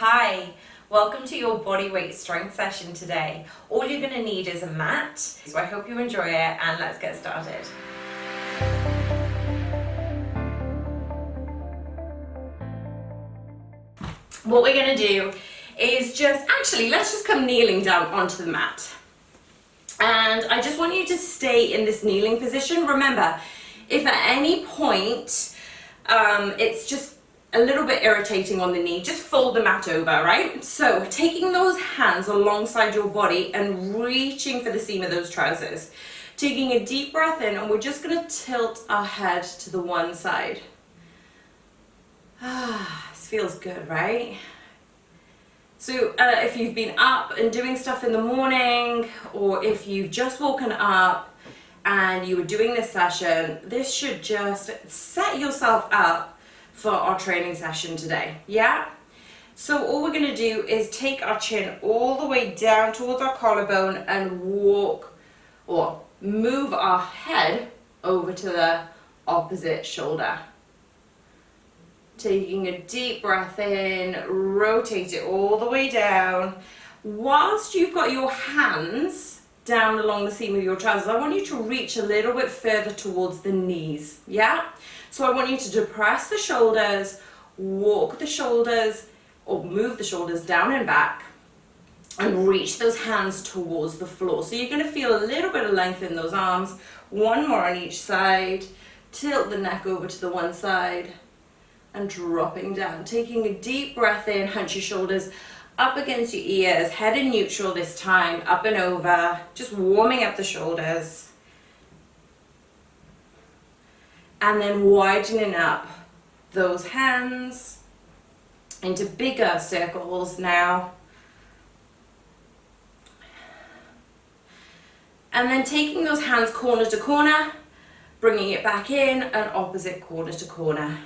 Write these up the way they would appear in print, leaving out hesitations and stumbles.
Hi, welcome to your bodyweight strength session today. All you're going to need is a mat, so I hope you enjoy it and let's get started. What we're going to do is let's just come kneeling down onto the mat. And I just want you to stay in this kneeling position. Remember, if at any point it's just a little bit irritating on the knee, just fold the mat over, right? So taking those hands alongside your body and reaching for the seam of those trousers. Taking a deep breath in, and we're just going to tilt our head to the one side. This feels good, right? So if you've been up and doing stuff in the morning, or if you've just woken up and you were doing this session, this should just set yourself up for our training session today, yeah? So all we're gonna do is take our chin all the way down towards our collarbone and walk or move our head over to the opposite shoulder. Taking a deep breath in, rotate it all the way down. Whilst you've got your hands down along the seam of your trousers, I want you to reach a little bit further towards the knees, yeah? So I want you to depress the shoulders, walk the shoulders, or move the shoulders down and back, and reach those hands towards the floor. So you're going to feel a little bit of length in those arms. One more on each side. Tilt the neck over to the one side and dropping down. Taking a deep breath in, hunch your shoulders up against your ears, head in neutral this time, up and over, just warming up the shoulders. And then widening up those hands into bigger circles now. And then taking those hands corner to corner, bringing it back in and opposite corner to corner.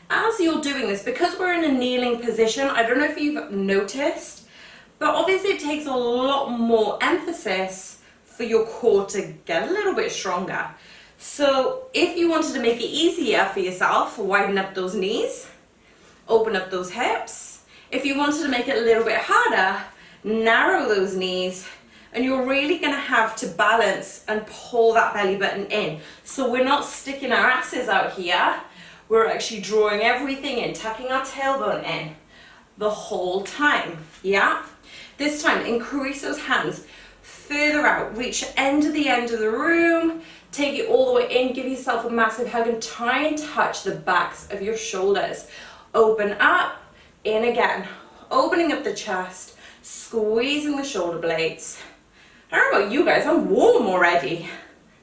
As you're doing this, because we're in a kneeling position, I don't know if you've noticed, but obviously it takes a lot more emphasis for your core to get a little bit stronger. So if you wanted to make it easier for yourself, widen up those knees, open up those hips. If you wanted to make it a little bit harder, narrow those knees, and you're really going to have to balance and pull that belly button in. So we're not sticking our asses out here, we're actually drawing everything in, tucking our tailbone in the whole time, yeah? This time, increase those hands further out, reach end of the room, take it all the way in, give yourself a massive hug and try and touch the backs of your shoulders. Open up, in again, opening up the chest, squeezing the shoulder blades. I don't know about you guys, I'm warm already.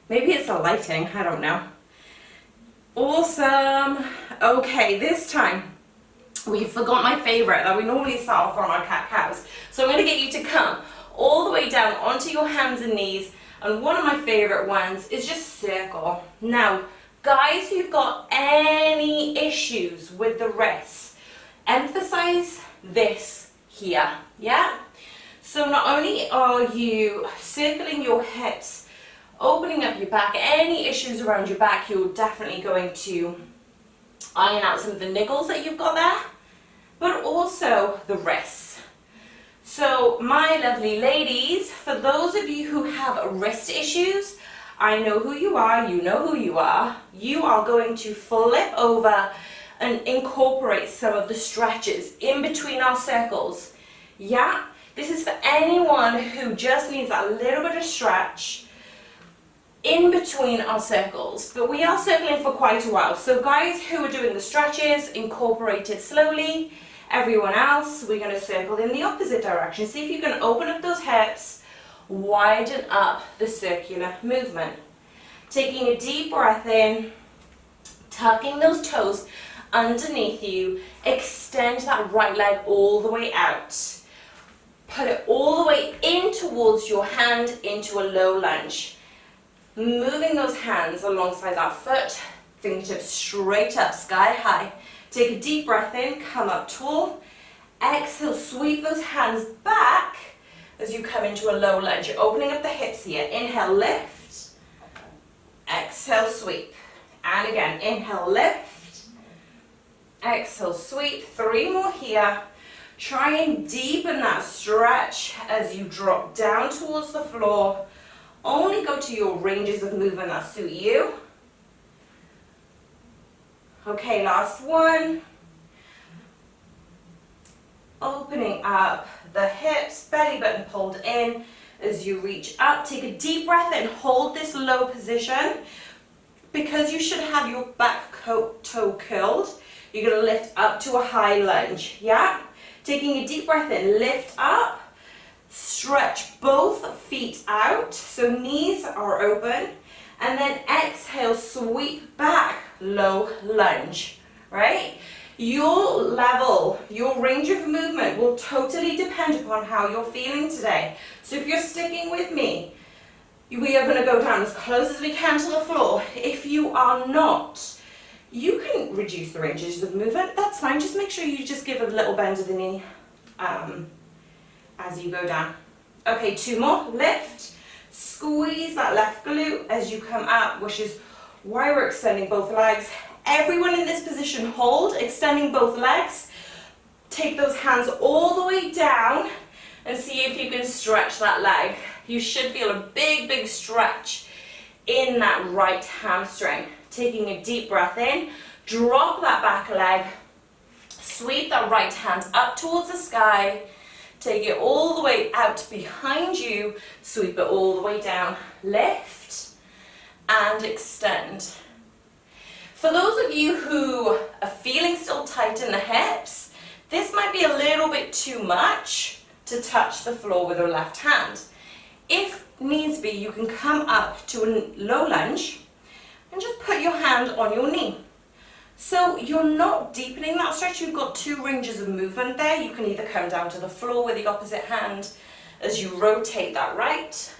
Maybe it's the lighting, I don't know. Awesome. Okay, this time, we forgot my favorite that we normally start off on our cat-cows. So I'm gonna get you to come all the way down onto your hands and knees. And one of my favorite ones is just circle. Now, guys who've got any issues with the wrists, emphasize this here, yeah? So not only are you circling your hips, opening up your back, any issues around your back, you're definitely going to iron out some of the niggles that you've got there, but also the wrists. So my lovely ladies, for those of you who have wrist issues, I know who you are, you know who you are. You are going to flip over and incorporate some of the stretches in between our circles. Yeah, this is for anyone who just needs that little bit of stretch in between our circles. But we are circling for quite a while. So guys who are doing the stretches, incorporate it slowly. Everyone else, we're going to circle in the opposite direction. See if you can open up those hips, widen up the circular movement. Taking a deep breath in, tucking those toes underneath you, extend that right leg all the way out. Put it all the way in towards your hand into a low lunge. Moving those hands alongside that foot, fingertips straight up, sky high. Take a deep breath in, come up tall. Exhale, sweep those hands back as you come into a low lunge. You're opening up the hips here. Inhale, lift. Exhale, sweep. And again, inhale, lift. Exhale, sweep. 3 more here. Try and deepen that stretch as you drop down towards the floor. Only go to your ranges of movement that suit you. Okay, last one. Opening up the hips, belly button pulled in as you reach up. Take a deep breath in, hold this low position. Because you should have your back toe curled, you're going to lift up to a high lunge, yeah? Taking a deep breath in, lift up, stretch both feet out, so knees are open, and then exhale, sweep back, low lunge, right? Your level, your range of movement will totally depend upon how you're feeling today. So if you're sticking with me, we are going to go down as close as we can to the floor. If you are not, you can reduce the ranges of movement. That's fine. Just make sure you just give a little bend of the knee as you go down. Okay, 2 more. Lift. Squeeze that left glute as you come up, which is why we're extending both legs. Everyone in this position, hold, extending both legs. Take those hands all the way down and see if you can stretch that leg. You should feel a big, big stretch in that right hamstring. Taking a deep breath in, drop that back leg, sweep that right hand up towards the sky, take it all the way out behind you, sweep it all the way down, lift and extend. For those of you who are feeling still tight in the hips, this might be a little bit too much to touch the floor with your left hand. If needs be, you can come up to a low lunge and just put your hand on your knee. So you're not deepening that stretch, you've got 2 ranges of movement there. You can either come down to the floor with the opposite hand as you rotate that right,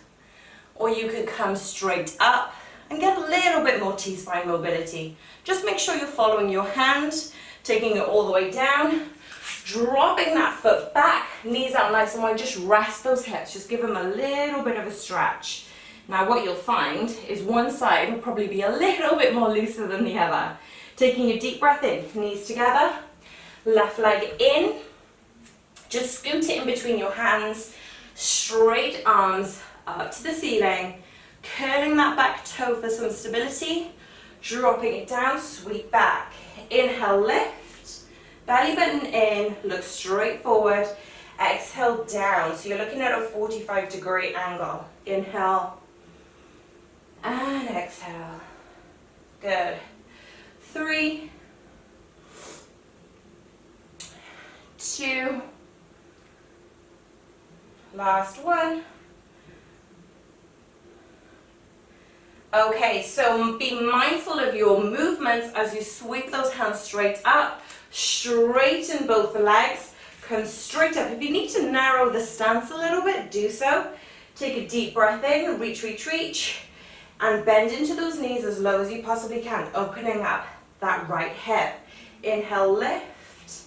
or you could come straight up and get a little bit more T-spine mobility. Just make sure you're following your hand, taking it all the way down, dropping that foot back, knees out nice and wide, just rest those hips, just give them a little bit of a stretch. Now what you'll find is one side will probably be a little bit more looser than the other. Taking a deep breath in, knees together, left leg in, just scoot it in between your hands, straight arms up to the ceiling, curling that back toe for some stability, dropping it down, sweep back. Inhale, lift, belly button in, look straight forward, exhale down. So you're looking at a 45-degree angle. Inhale and exhale. Good. 3, 2, last one. Okay, so be mindful of your movements as you sweep those hands straight up, straighten both legs, come straight up. If you need to narrow the stance a little bit, do so. Take a deep breath in, reach, reach, reach, and bend into those knees as low as you possibly can, opening up that right hip. Inhale, lift,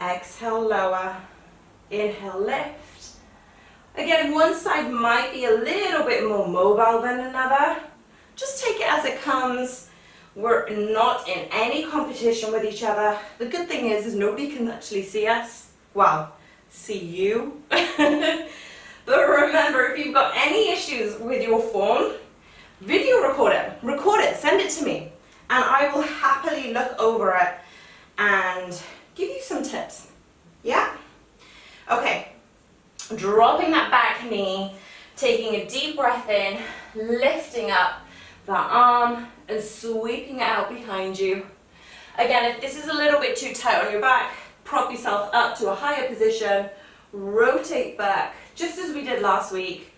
exhale, lower, inhale, lift. Again, one side might be a little bit more mobile than another. Just take it as it comes. We're not in any competition with each other. The good thing is nobody can actually see us. Well, see you. But remember, if you've got any issues with your phone, video record it, send it to me, and I will happily look over it and give you some tips. Yeah? Okay, dropping that back knee, taking a deep breath in, lifting up that arm and sweeping it out behind you. Again, if this is a little bit too tight on your back, prop yourself up to a higher position, rotate back, just as we did last week.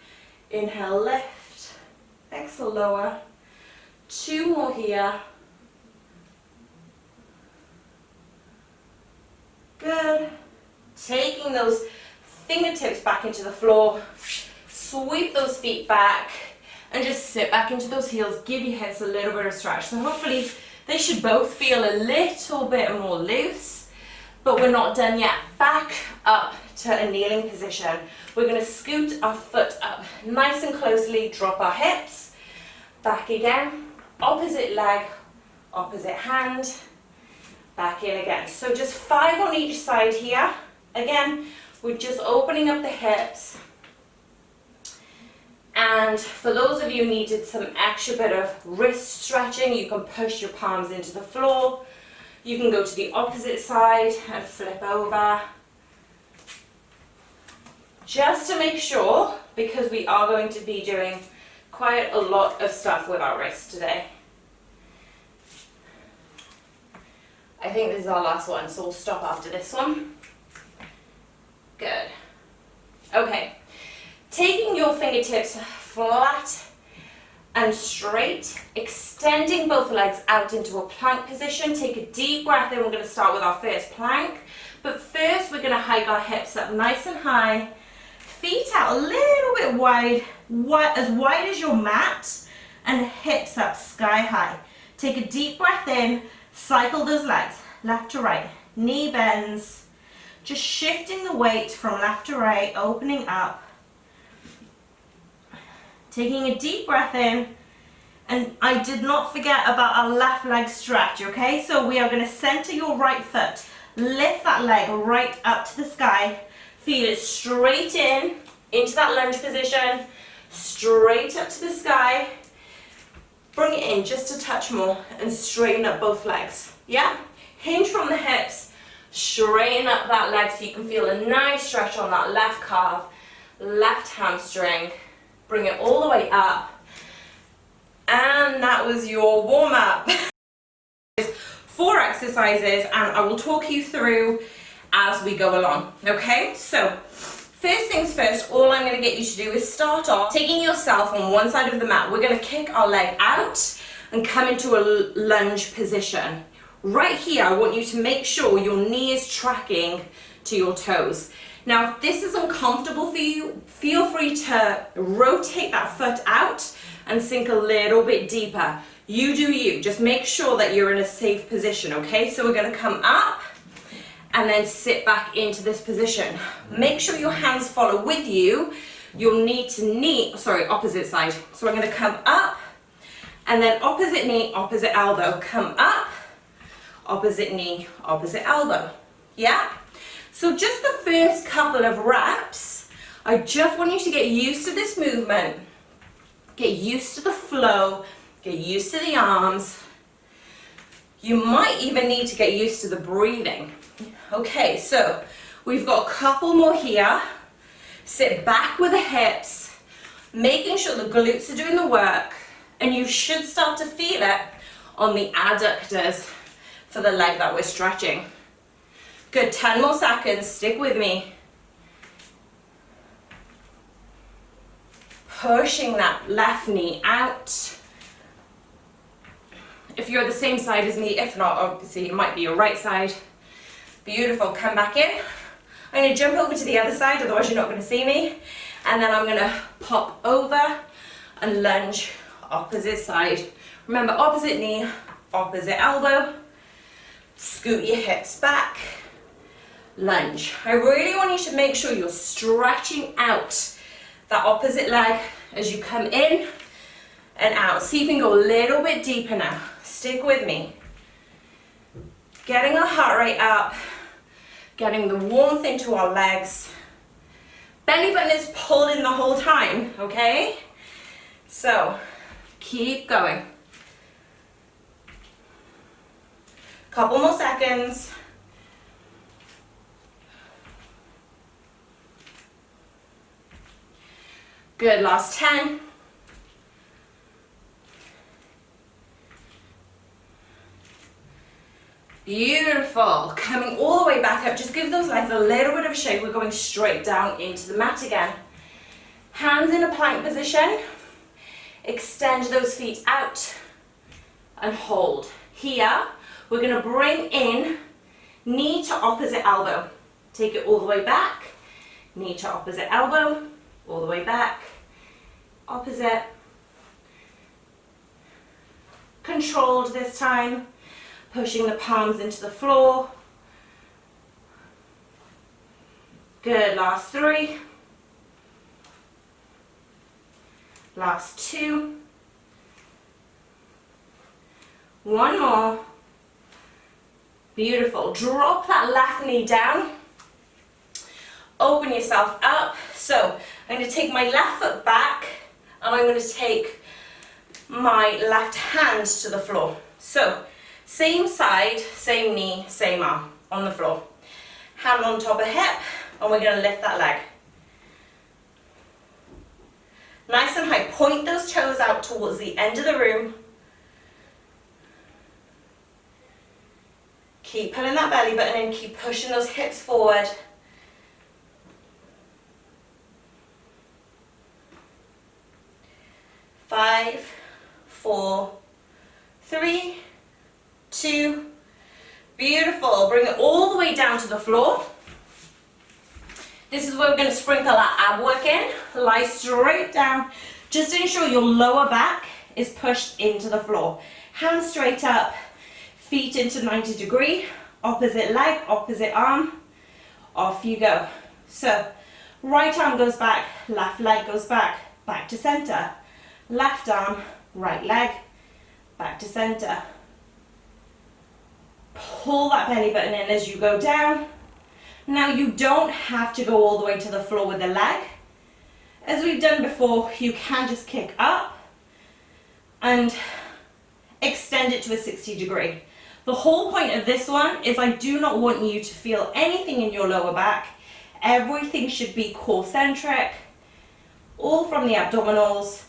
Inhale, lift, exhale, lower. 2 more here. Good. Taking those fingertips back into the floor, sweep those feet back, and just sit back into those heels, give your hips a little bit of stretch. So hopefully they should both feel a little bit more loose, but we're not done yet. Back up to a kneeling position. We're going to scoot our foot up nice and closely, drop our hips, back again, opposite leg, opposite hand, back in again. So just 5 on each side here. Again, we're just opening up the hips. And for those of you who needed some extra bit of wrist stretching, you can push your palms into the floor. You can go to the opposite side and flip over. Just to make sure, because we are going to be doing quite a lot of stuff with our wrists today. I think this is our last one, so we'll stop after this one. Good. Okay. Taking your fingertips flat and straight, extending both legs out into a plank position. Take a deep breath in. We're going to start with our first plank. But first, we're going to hike our hips up nice and high. Feet out a little bit wide, as wide as your mat, and hips up sky high. Take a deep breath in, cycle those legs, left to right, knee bends, just shifting the weight from left to right, opening up. Taking a deep breath in, and I did not forget about our left leg stretch, okay? So we are going to center your right foot, lift that leg right up to the sky. Feel it straight in, into that lunge position, straight up to the sky. Bring it in just a touch more and straighten up both legs. Yeah? Hinge from the hips, straighten up that leg so you can feel a nice stretch on that left calf, left hamstring. Bring it all the way up. And that was your warm-up. 4 exercises, and I will talk you through as we go along, okay? So, first things first, all I'm going to get you to do is start off taking yourself on one side of the mat. We're going to kick our leg out and come into a lunge position. Right here, I want you to make sure your knee is tracking to your toes. Now, if this is uncomfortable for you, feel free to rotate that foot out and sink a little bit deeper. You do you. Just make sure that you're in a safe position, okay? So we're going to come up and then sit back into this position. Make sure your hands follow with you. You'll need to knee, sorry, opposite side. So I'm going to come up and then opposite knee, opposite elbow. Come up, opposite knee, opposite elbow. Yeah? So just the first couple of reps, I just want you to get used to this movement. Get used to the flow, get used to the arms. You might even need to get used to the breathing. Okay, so we've got a couple more here. Sit back with the hips, making sure the glutes are doing the work, and you should start to feel it on the adductors for the leg that we're stretching. Good, 10 more seconds, stick with me. Pushing that left knee out. If you're the same side as me, if not, obviously it might be your right side. Beautiful, come back in. I'm gonna jump over to the other side, otherwise you're not gonna see me. And then I'm gonna pop over and lunge opposite side. Remember, opposite knee, opposite elbow. Scoot your hips back. Lunge. I really want you to make sure you're stretching out that opposite leg as you come in and out. See if you can go a little bit deeper now. Stick with me. Getting our heart rate up, getting the warmth into our legs. Belly button is pulled in the whole time, okay? So, keep going. Couple more seconds. Good, last 10. Beautiful. Coming all the way back up. Just give those legs a little bit of a shake. We're going straight down into the mat again. Hands in a plank position. Extend those feet out and hold. Here, we're going to bring in knee to opposite elbow. Take it all the way back. Knee to opposite elbow. All the way back. Opposite. Controlled this time. Pushing the palms into the floor. Good, last 3. Last 2. 1 more. Beautiful. Drop that left knee down. open yourself up. So I'm going to take my left foot back and I'm going to take my left hand to the floor. So same side, same knee, same arm on the floor. Hand on top of hip, and we're going to lift that leg. Nice and high. Point those toes out towards the end of the room. Keep pulling that belly button in, keep pushing those hips forward. Five, 4, 3, 2, beautiful. Bring it all the way down to the floor. This is where we're going to sprinkle our ab work in. Lie straight down. Just ensure your lower back is pushed into the floor. Hands straight up, feet into 90 degree, opposite leg, opposite arm. Off you go. So, right arm goes back, left leg goes back, back to center. Left arm, right leg, back to center. Pull that belly button in as you go down. Now you don't have to go all the way to the floor with the leg. As we've done before, you can just kick up and extend it to a 60 degree. The whole point of this one is I do not want you to feel anything in your lower back. Everything should be core centric, all from the abdominals.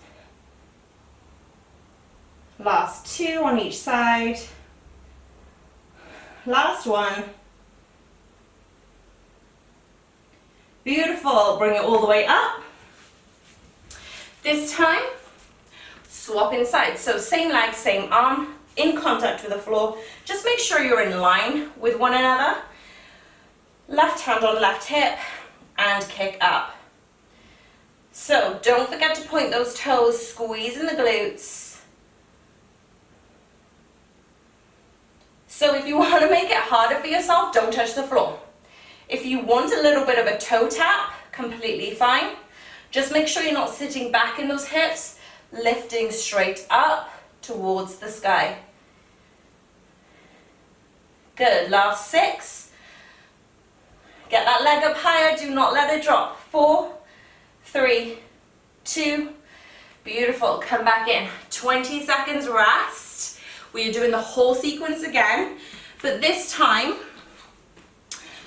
Last 2 on each side. Last one. Beautiful. Bring it all the way up. This time, swap inside. So same leg, same arm, in contact with the floor. Just make sure you're in line with one another. Left hand on left hip and kick up. So don't forget to point those toes, squeezing the glutes. So if you want to make it harder for yourself, don't touch the floor. If you want a little bit of a toe tap, completely fine. Just make sure you're not sitting back in those hips, lifting straight up towards the sky. Good, last 6. Get that leg up higher, do not let it drop. 4, 3, 2, beautiful, come back in. 20 seconds rest. We are doing the whole sequence again, but this time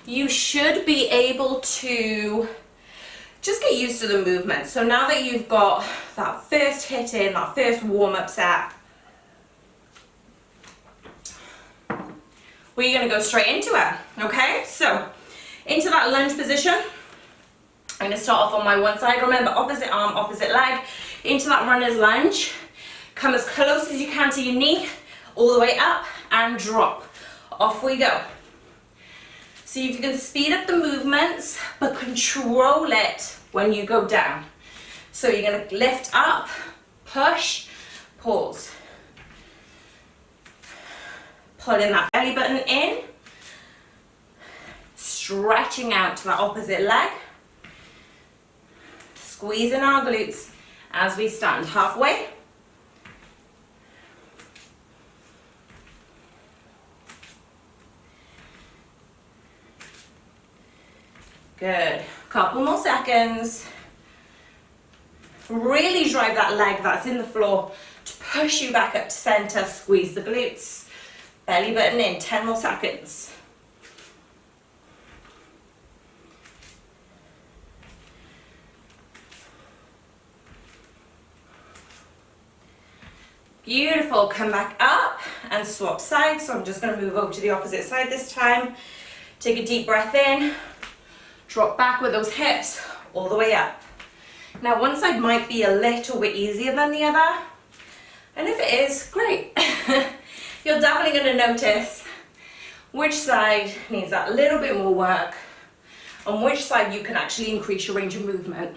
you should be able to just get used to the movement. So now that you've got that first hit in, that first warm-up set, we're going to go straight into it, okay? So into that lunge position. I'm going to start off on my one side. Remember, opposite arm, opposite leg. Into that runner's lunge. Come as close as you can to your knee, all the way up and drop. Off we go. See if you can speed up the movements, but control it when you go down. So you're going to lift up, push, pause. Pulling that belly button in, stretching out to that opposite leg, squeezing our glutes as we stand halfway. Good. Couple more seconds. Really drive that leg that's in the floor to push you back up to center. Squeeze the glutes. Belly button in. 10 more seconds. Beautiful. Come back up and swap sides. So I'm just going to move over to the opposite side this time. Take a deep breath in. Drop back with those hips all the way up. Now one side might be a little bit easier than the other, and if it is, great. You're definitely going to notice which side needs that little bit more work and which side you can actually increase your range of movement.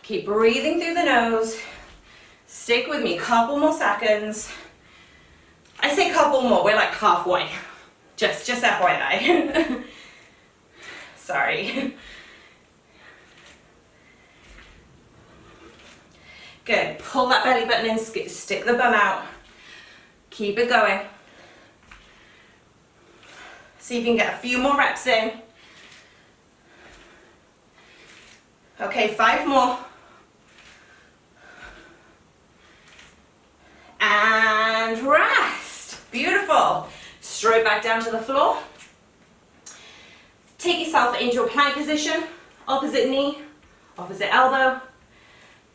Keep breathing through the nose. Stick with me, couple more seconds. I say couple more, we're like halfway. Just FYI. Sorry. Good. Pull that belly button in, stick the bum out. Keep it going. See if you can get a few more reps in. Okay, 5 more. And rest. Beautiful. Straight back down to the floor. Take yourself into a plank position. Opposite knee, opposite elbow.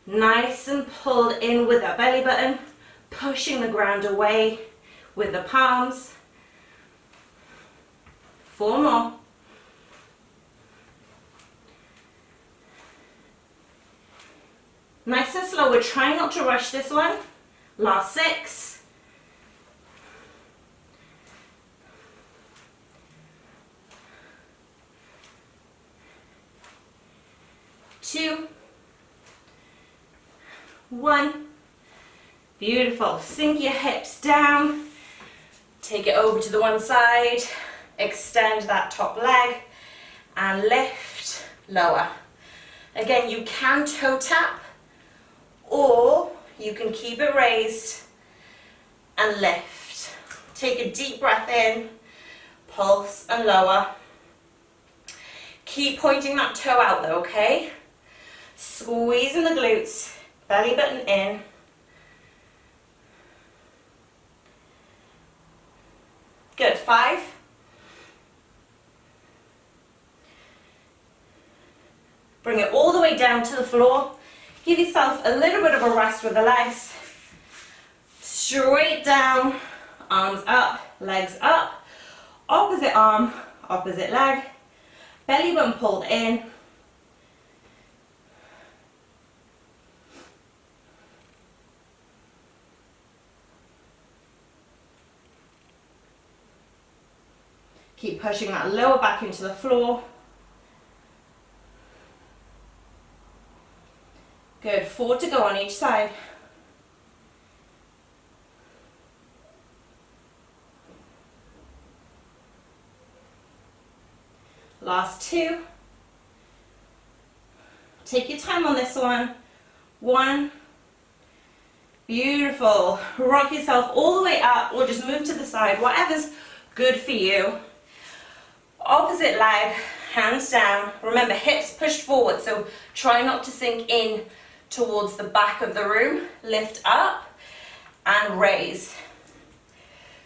Nice and pulled in with that belly button. Pushing the ground away with the palms. 4 more. Nice and slow. We're trying not to rush this one. Last 6. 2, 1. Beautiful. Sink your hips down. Take it over to the one side. Extend that top leg and lift, lower. Again, you can toe tap or you can keep it raised and lift. Take a deep breath in, pulse and lower. Keep pointing that toe out though, okay? Squeezing the glutes, belly button in. Good, 5. Bring it all the way down to the floor. Give yourself a little bit of a rest with the legs. Straight down, arms up, legs up. Opposite arm, opposite leg. Belly button pulled in. Keep pushing that lower back into the floor. Good, 4 to go on each side. Last 2. Take your time on this one. 1. Beautiful. Rock yourself all the way up or just move to the side, whatever's good for you. Opposite leg, hands down. Remember, hips pushed forward, so try not to sink in towards the back of the room. Lift up and raise.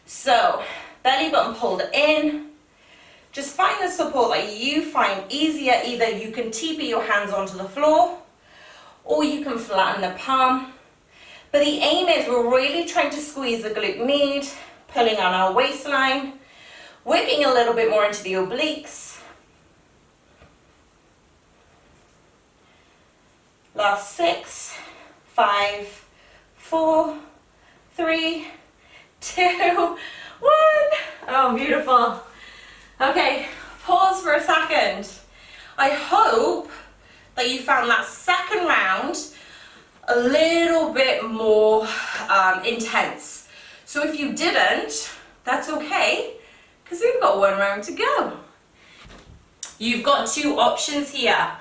So, belly button pulled in. Just find the support that you find easier. Either you can TP your hands onto the floor or you can flatten the palm. But the aim is we're really trying to squeeze the glute med, pulling on our waistline, whipping a little bit more into the obliques. Last 6, 5, 4, 3, 2, 1. Oh, beautiful. Okay, pause for a second. I hope that you found that second round a little bit more intense. So if you didn't, that's okay, because we've got 1 round to go. You've got 2 options here.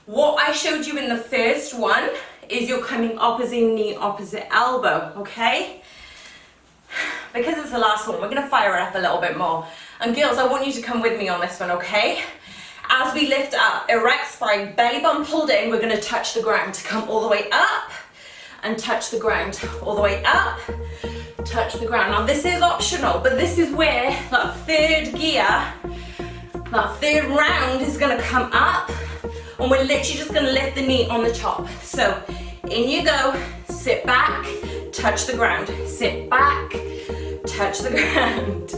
What I showed you in the first one is you're coming opposite knee, opposite elbow, okay? Because it's the last one, we're gonna fire it up a little bit more. And girls, I want you to come with me on this one, okay? As we lift up, erect spine, belly button pulled in, we're gonna touch the ground. Come all the way up and touch the ground. All the way up, touch the ground. Now this is optional, but this is where that third gear, that third round is gonna come up, and we're literally just gonna lift the knee on the top. So in you go, sit back, touch the ground. Sit back, touch the ground.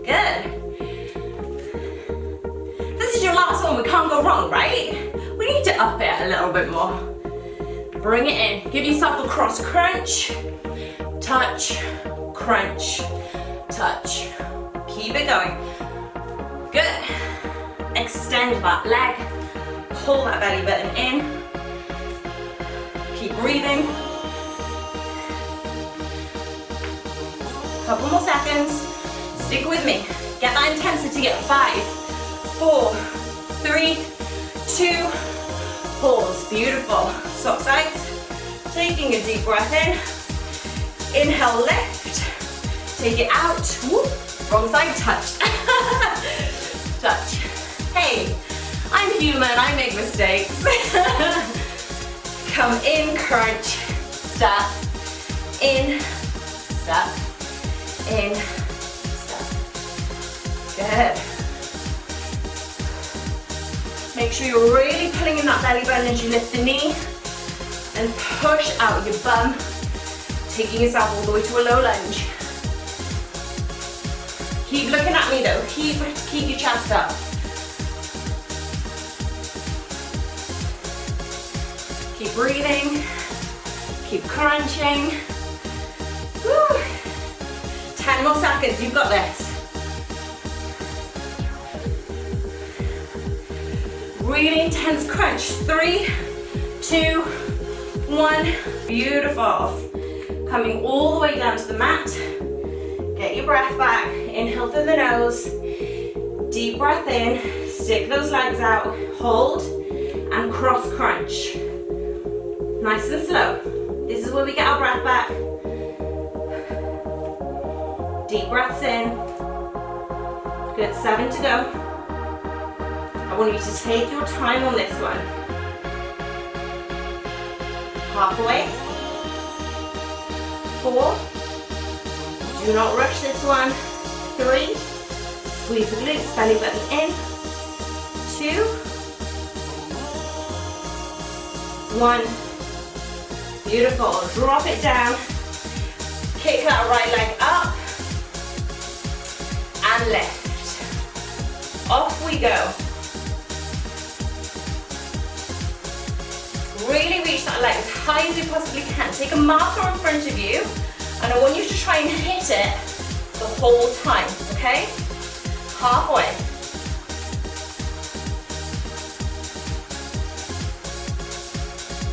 Good. This is your last one, we can't go wrong, right? We need to up it a little bit more. Bring it in, give yourself a cross crunch, touch, crunch, touch. Keep it going. Good. Extend that leg, pull that belly button in. Keep breathing. Couple more seconds. Stick with me. Get that intensity at 5, 4, 3, 2, pause. Beautiful. Sock sides. Taking a deep breath in. Inhale, lift. Take it out. Whoop. Wrong side, touch. Touch. Hey, I'm human, I make mistakes. Come in, crunch, step, in, step, in, step. Good. Make sure you're really pulling in that belly button as you lift the knee and push out your bum, taking yourself all the way to a low lunge. Keep looking at me though, keep your chest up. Keep breathing, keep crunching. Woo. 10 more seconds, you've got this. Really intense crunch. 3, 2, 1. Beautiful. Coming all the way down to the mat. Get your breath back. Inhale through the nose. Deep breath in. Stick those legs out. Hold and cross crunch. Nice and slow. This is where we get our breath back. Deep breaths in. Good, 7 to go. I want you to take your time on this one. Halfway. 4. Do not rush this one. 3. Squeeze the glutes, belly button in. 2. 1. Beautiful. Drop it down. Kick that right leg up. And lift. Off we go. Really reach that leg as high as you possibly can. Take a marker in front of you, and I want you to try and hit it the whole time, okay? Halfway.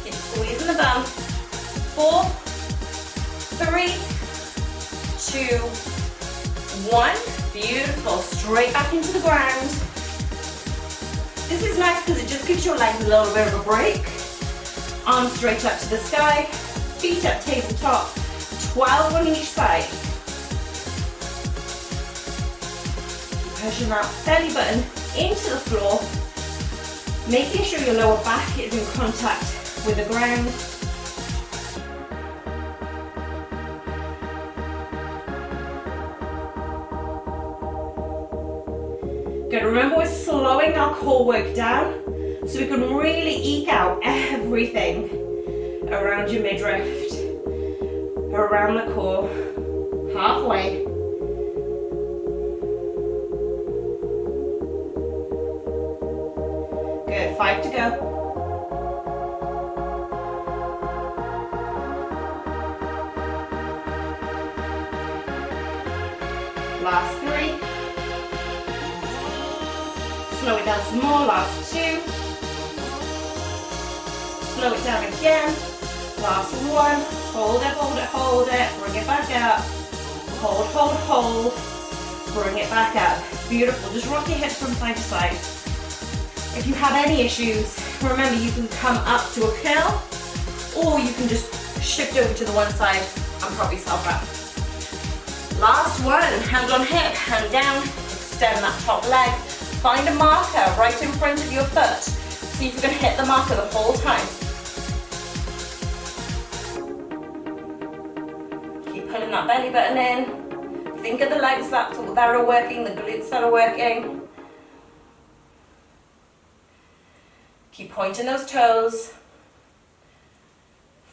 Keep squeezing the bum. 4, 3, 2, 1. Beautiful. Straight back into the ground. This is nice because it just gives your legs a little bit of a break. Arms straight up to the sky, feet up tabletop, 12 on each side. Keep pushing that belly button into the floor, making sure your lower back is in contact with the ground. Good, remember we're slowing our core work down, so we can really eke out everything around your midriff, around the core, halfway. Good, 5 to go. Last 3. Slow it down some more, last 2. Slow it down again. Last 1. Hold it, hold it, hold it. Bring it back up. Hold, hold, hold. Bring it back up. Beautiful. Just rock your hips from side to side. If you have any issues, remember you can come up to a curl, or you can just shift over to the one side and prop yourself up. Last one. Hand on hip, hand down. Extend that top leg. Find a marker right in front of your foot. See if you can hit the marker the whole time. Keep pulling that belly button in. Think of the legs that are working, the glutes that are working. Keep pointing those toes.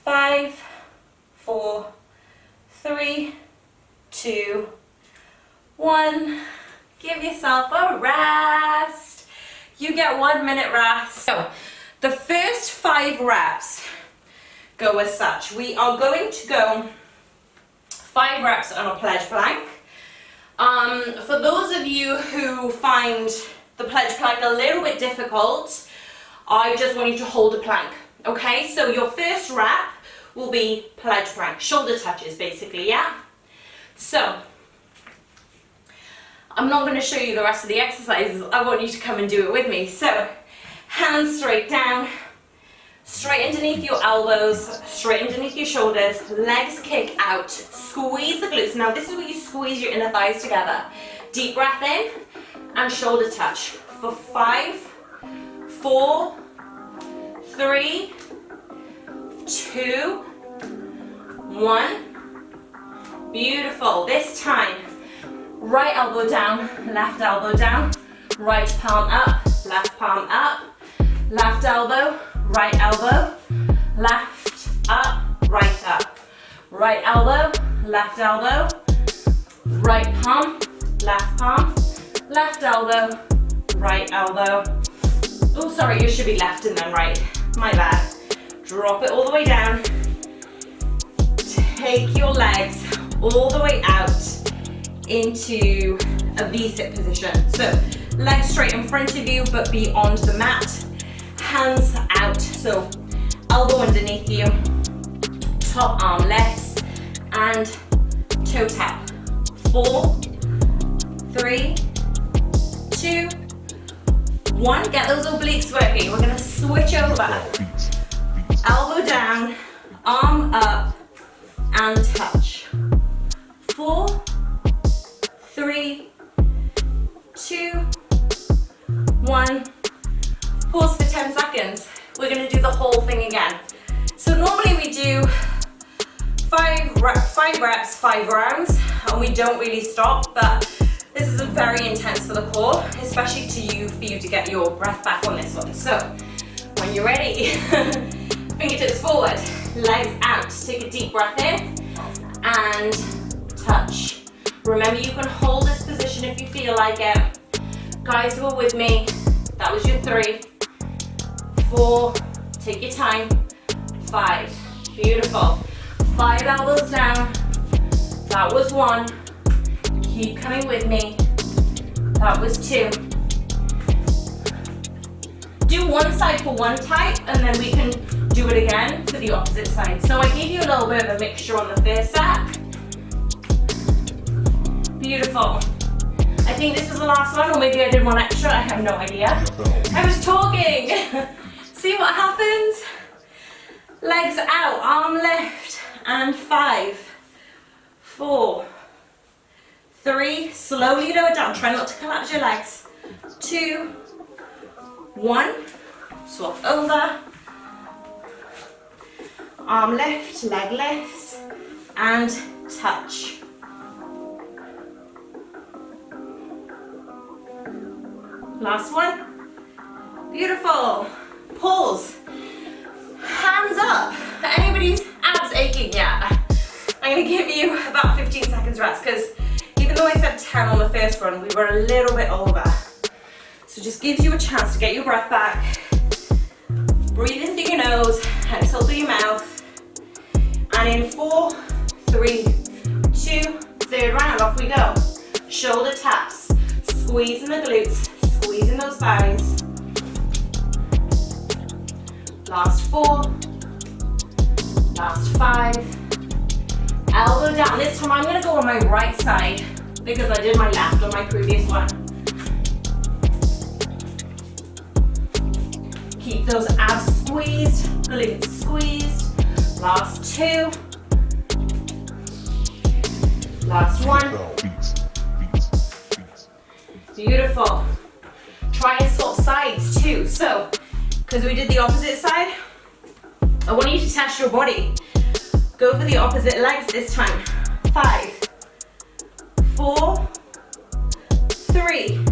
5, 4, 3, 2, 1. Give yourself a rest. You get 1 minute rest. So the first 5 reps go as such. We are going to go 5 reps on a pledge plank. For those of you who find the pledge plank a little bit difficult, I just want you to hold a plank. Okay, so your first rep will be pledge plank, shoulder touches basically, yeah? So I'm not going to show you the rest of the exercises. I want you to come and do it with me. So, hands straight down, straight underneath your elbows, straight underneath your shoulders, legs kick out, squeeze the glutes. Now this is where you squeeze your inner thighs together. Deep breath in and shoulder touch for 5, 4, 3, 2, 1. Beautiful. This time, right elbow down, left elbow down, right palm up, left palm up, left elbow, right elbow, left up, right up, right elbow, left elbow, right palm, left elbow, right elbow. Oh, sorry, you should be left and then right. My bad. Drop it all the way down. Take your legs all the way out into a V-sit position. So legs straight in front of you, but beyond the mat. Hands out, so elbow underneath you. Top arm lifts and toe tap. 4, 3, 2, 1. Get those obliques working. We're gonna switch over. Elbow down, arm up, and touch. 4, 3, 2, 1. Pause for 10 seconds. We're gonna do the whole thing again. So normally we do 5 reps, 5 rounds, and we don't really stop, but this is very intense for the core, especially for you to get your breath back on this one. So when you're ready, fingertips forward, legs out. Take a deep breath in and touch. Remember, you can hold this position if you feel like it. Guys who are with me, that was your 3, 4, take your time, 5, beautiful. 5 elbows down, that was 1. Keep coming with me, that was 2. Do one side for one type, and then we can do it again for the opposite side. So I gave you a little bit of a mixture on the first set. Beautiful. I think this was the last one, or maybe I did one extra, I have no idea. I was talking. See what happens? Legs out, arm lift, and 5, 4, 3, slowly lower down, try not to collapse your legs. 2, 1, swap over, arm lift, leg lifts, and touch. Last one. Beautiful. Pause. Hands up. Anybody's abs aching yet? I'm going to give you about 15 seconds rest, because even though I said 10 on the first one, we were a little bit over. So just gives you a chance to get your breath back. Breathe in through your nose, exhale through your mouth. And in 4, 3, 2, third round, off we go. Shoulder taps, squeezing the glutes, squeezing those thighs. Last 4, last 5. Elbow down. This time I'm going to go on my right side because I did my left on my previous one. Keep those abs squeezed, glutes squeezed. Last 2. Last 1. Beautiful. Try and swap sides too. So, because we did the opposite side, I want you to test your body. Go for the opposite legs this time. 5, 4, 3,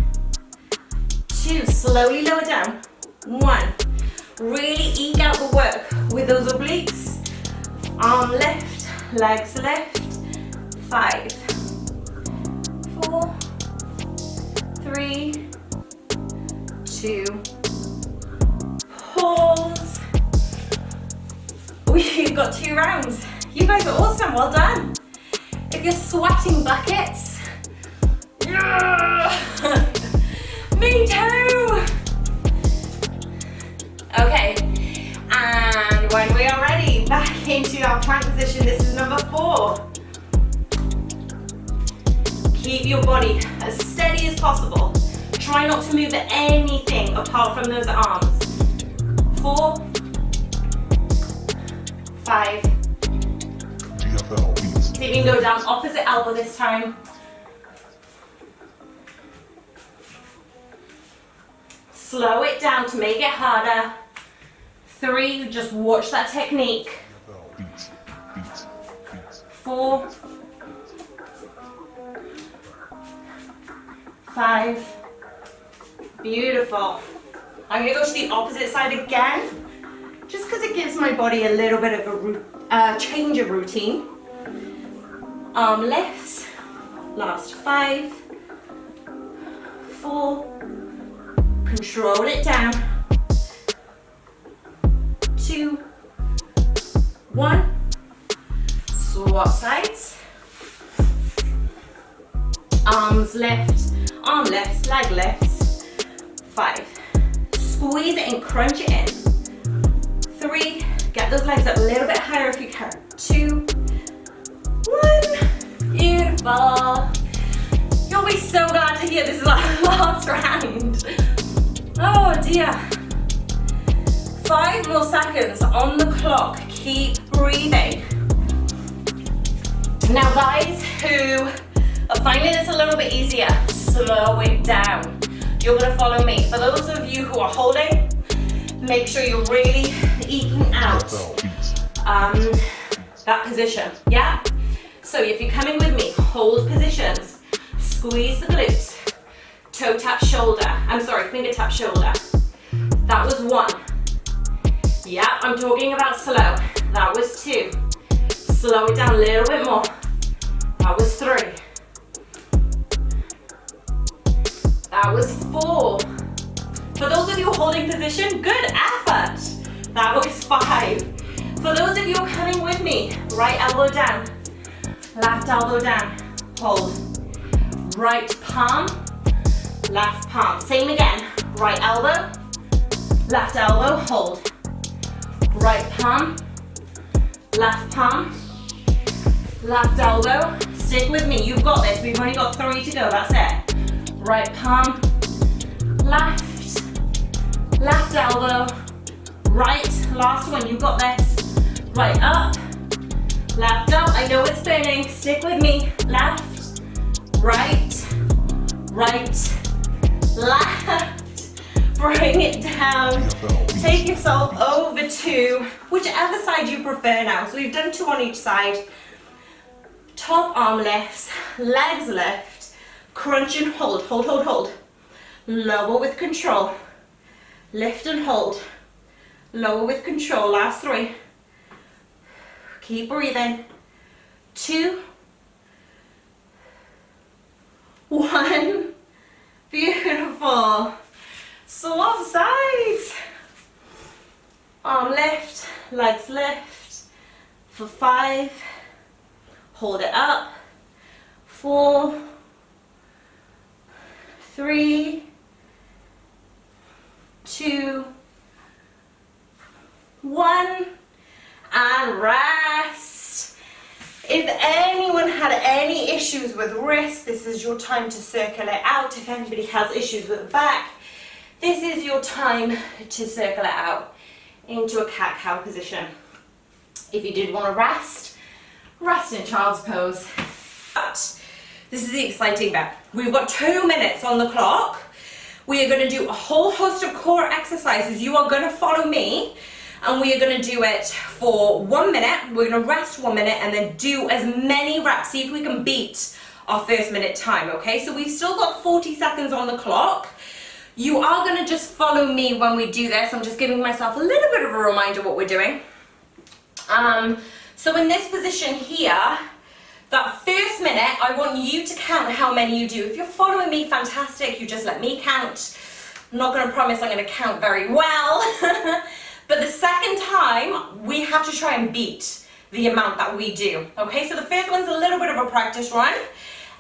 2, slowly lower down. 1. Really eke out the work with those obliques. Arm lift, legs lift. 5, 4, 3, 2, pause. We've got 2 rounds. You guys are awesome, well done. If you're sweating buckets, yeah! Me too! Okay, and when we are ready, back into our plank position. This is number 4. Keep your body as steady as possible. Try not to move anything apart from those arms. 4, 5. See if you can go down opposite elbow this time. Slow it down to make it harder. 3, just watch that technique. 4, 5, beautiful. I'm going to go to the opposite side again, just because it gives my body a little bit of a change of routine. Arm lifts, last 5, 4, control it down, 2, 1, swap sides, arms lift, arm lifts, leg lifts, 5, squeeze it and crunch it in, 3, get those legs up a little bit higher if you can, 2, 1, beautiful. You'll be so glad to hear this is our last round. Oh dear. 5 more seconds on the clock, keep breathing. Now guys who are finding this a little bit easier, slow it down. You're gonna follow me. For those of you who are holding, make sure you're really eking out that position, yeah? So if you're coming with me, hold positions, squeeze the glutes, toe tap shoulder, finger tap shoulder. That was 1. Yeah, I'm talking about slow. That was 2. Slow it down a little bit more. That was 3. That was 4. For those of you holding position, good effort. That was 5. For those of you coming with me, right elbow down, left elbow down, hold. Right palm, left palm. Same again, right elbow, left elbow, hold. Right palm, left elbow. Stick with me, you've got this. We've only got 3 to go, that's it. Right palm, left elbow, right, last one, you've got this. Right up, left up, I know it's burning, stick with me. Left, right, left, bring it down. Take yourself over to whichever side you prefer now. So we've done 2 on each side. Top arm lifts, legs lift, crunch and hold, hold. Lower with control, lift and hold, lower with control, last 3. Keep breathing, 2, 1, beautiful. Swap sides. Arm lift, legs lift for 5. Hold it up. 4, 3, 2, 1, and rest. If anyone had any issues with wrist, this is your time to circle it out. If anybody has issues with the back, this is your time to circle it out into a cat-cow position. If you did want to rest in child's pose. But this is the exciting bit. We've got 2 minutes on the clock. We are going to do a whole host of core exercises. You are going to follow me, and we are going to do it for 1 minute. We're going to rest 1 minute and then do as many reps. See if we can beat our first minute time, okay? So we've still got 40 seconds on the clock. You are going to just follow me when we do this. I'm just giving myself a little bit of a reminder what we're doing. So in this position here, that first minute, I want you to count how many you do. If you're following me, fantastic. You just let me count. I'm not going to promise I'm going to count very well. But the second time, we have to try and beat the amount that we do. Okay, so the first one's a little bit of a practice run.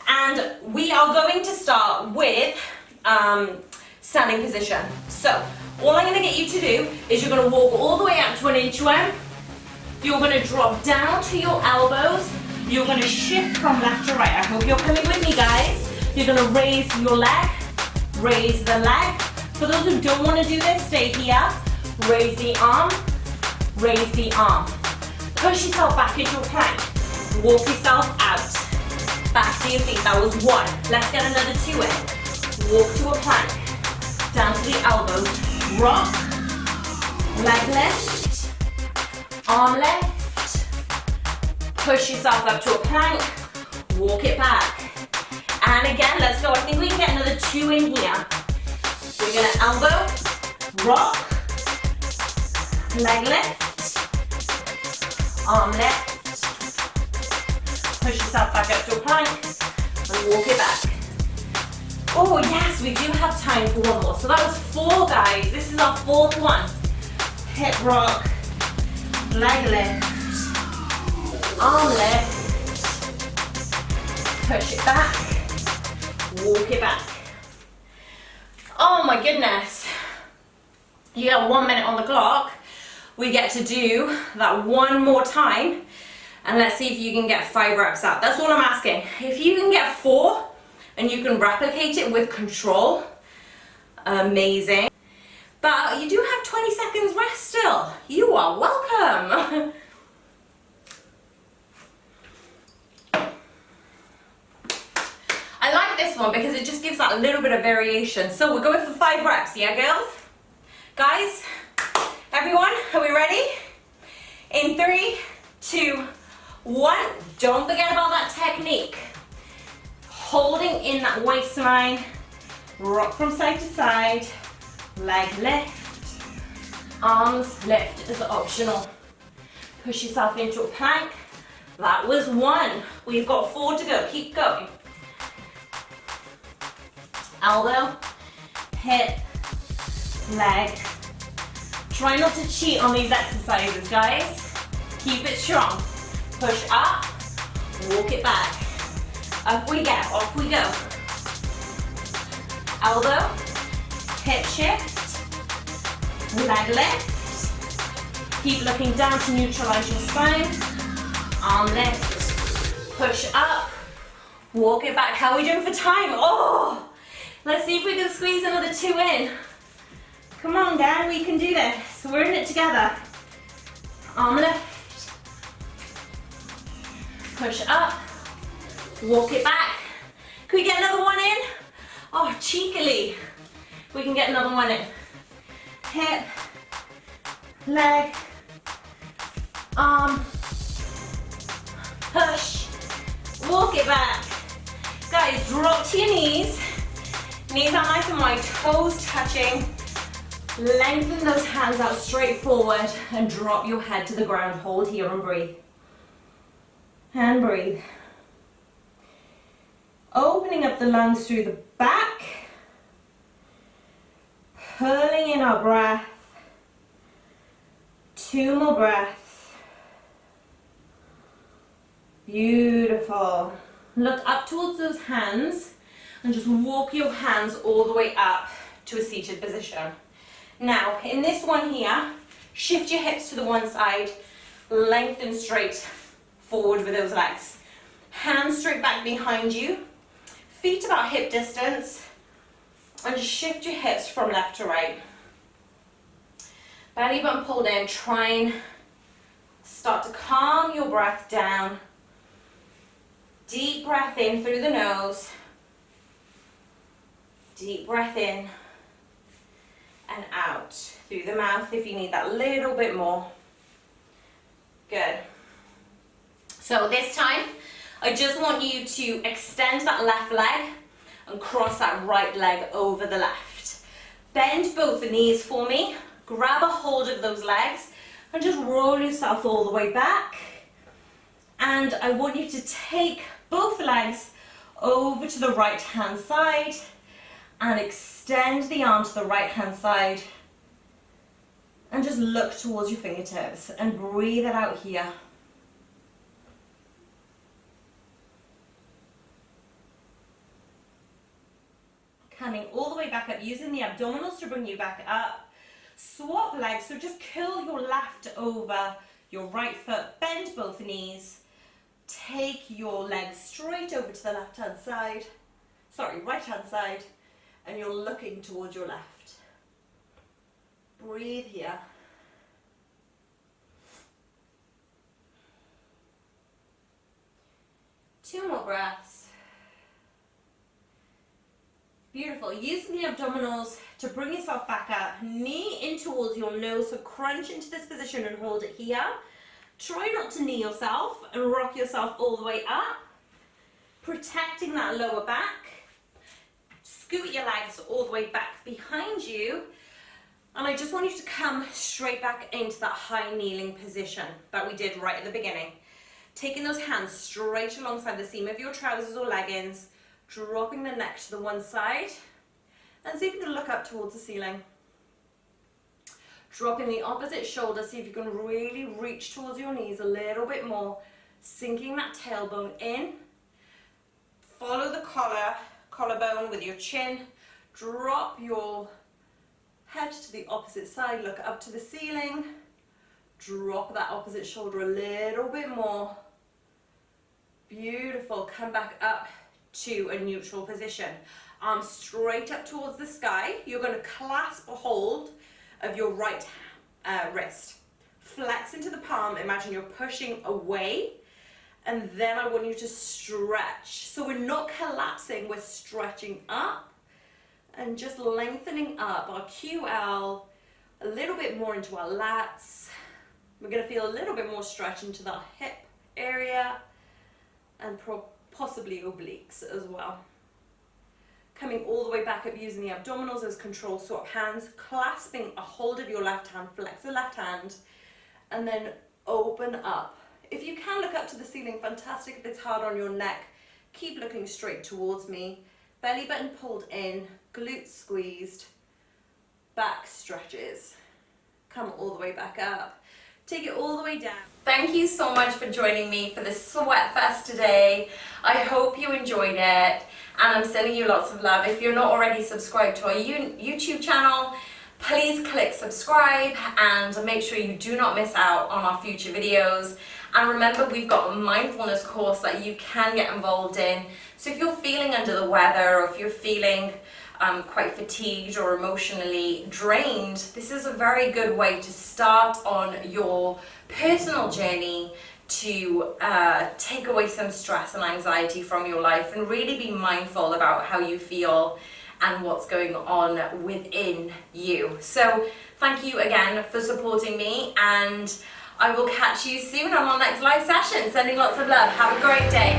And we are going to start with standing position. So all I'm going to get you to do is you're going to walk all the way out to an inchworm. You're going to drop down to your elbows. You're going to shift from left to right. I hope you're coming with me, guys. You're going to raise your leg, raise the leg. For those who don't want to do this, stay here. Raise the arm, raise the arm. Push yourself back into a plank. Walk yourself out. Back to your feet. That was 1. Let's get another 2 in. Walk to a plank. down to the elbows. Rock, leg lift, arm lift. Push yourself up to a plank, walk it back. And again, let's go. I think we can get another 2 in here. We're gonna elbow, rock, leg lift, arm lift. Push yourself back up to a plank and walk it back. Oh yes, we do have time for one more. So that was 4, guys. This is our 4th one. Hip rock, leg lift, arm lift, push it back, walk it back. Oh my goodness. You got 1 minute on the clock. We get to do that one more time. And let's see if you can get 5 reps out. That's all I'm asking. If you can get 4 and you can replicate it with control, amazing. But you do have 20 seconds rest still. You are welcome. I like this one because it just gives that little bit of variation. So we're going for 5 reps, yeah girls? Guys, everyone, are we ready? In 3, 2, 1, don't forget about that technique. Holding in that waistline, rock from side to side, leg lift, arms lift is optional. Push yourself into a plank. That was 1. We've got 4 to go, keep going. Elbow, hip, leg. Try not to cheat on these exercises, guys. Keep it strong. Push up, walk it back. Up we get, off we go. Elbow, hip shift, leg lift. Keep looking down to neutralize your spine. Arm lift, push up, walk it back. How are we doing for time? Oh, let's see if we can squeeze another 2 in. Come on, gang, we can do this. We're in it together. Arm lift. Push up, walk it back. Can we get another 1 in? Oh, cheekily. We can get another 1 in. Hip, leg, arm, push, walk it back. Guys, drop to your knees. Knees are nice and wide, toes touching. Lengthen those hands out straight forward and drop your head to the ground. Hold here and breathe. And breathe. Opening up the lungs through the back. Pulling in our breath. 2 more breaths. Beautiful. Look up towards those hands and just walk your hands all the way up to a seated position. Now, in this one here, shift your hips to the one side, lengthen straight forward with those legs. Hands straight back behind you, feet about hip distance, and just shift your hips from left to right. Belly button pulled in, try and start to calm your breath down. Deep breath in through the nose. Deep breath in and out through the mouth if you need that little bit more. Good. So this time, I just want you to extend that left leg and cross that right leg over the left. Bend both the knees for me. Grab a hold of those legs and just roll yourself all the way back. And I want you to take both legs over to the right hand side and extend the arm to the right hand side and just look towards your fingertips and breathe it out here. Coming all the way back up, using the abdominals to bring you back up. Swap legs, so just curl your left over your right foot, bend both knees, take your legs straight over to the left hand side, right hand side, and you're looking towards your left. Breathe here. Two more breaths. Beautiful. Using the abdominals to bring yourself back up, knee in towards your nose, so crunch into this position and hold it here. Try not to knee yourself and rock yourself all the way up, protecting that lower back. Scoot your legs all the way back behind you, and I just want you to come straight back into that high kneeling position that we did right at the beginning. Taking those hands straight alongside the seam of your trousers or leggings, dropping the neck to the one side, and see if you can look up towards the ceiling. Dropping the opposite shoulder, see if you can really reach towards your knees a little bit more, sinking that tailbone in. Follow the collarbone with your chin. Drop your head to the opposite side, look up to the ceiling. Drop that opposite shoulder a little bit more. Beautiful. Come back up to a neutral position. Arms straight up towards the sky. You're going to clasp a hold of your right wrist. Flex into the palm. Imagine you're pushing away, and then I want you to stretch. So we're not collapsing, we're stretching up and just lengthening up our QL a little bit more into our lats. We're going to feel a little bit more stretch into the hip area and possibly obliques as well. Coming all the way back up using the abdominals as control swap hands, clasping a hold of your left hand, flex the left hand, and then open up. If you can look up to the ceiling, fantastic. If it's hard on your neck, keep looking straight towards me. Belly button pulled in, glutes squeezed, back stretches. Come all the way back up. Take it all the way down. Thank you so much for joining me for this sweat fest today. I hope you enjoyed it, and I'm sending you lots of love. If you're not already subscribed to our YouTube channel, please click subscribe and make sure you do not miss out on our future videos. And remember, we've got a mindfulness course that you can get involved in. So if you're feeling under the weather, or if you're feeling quite fatigued or emotionally drained, this is a very good way to start on your personal journey to take away some stress and anxiety from your life and really be mindful about how you feel and what's going on within you. So thank you again for supporting me, and I will catch you soon on our next live session. Sending lots of love. Have a great day.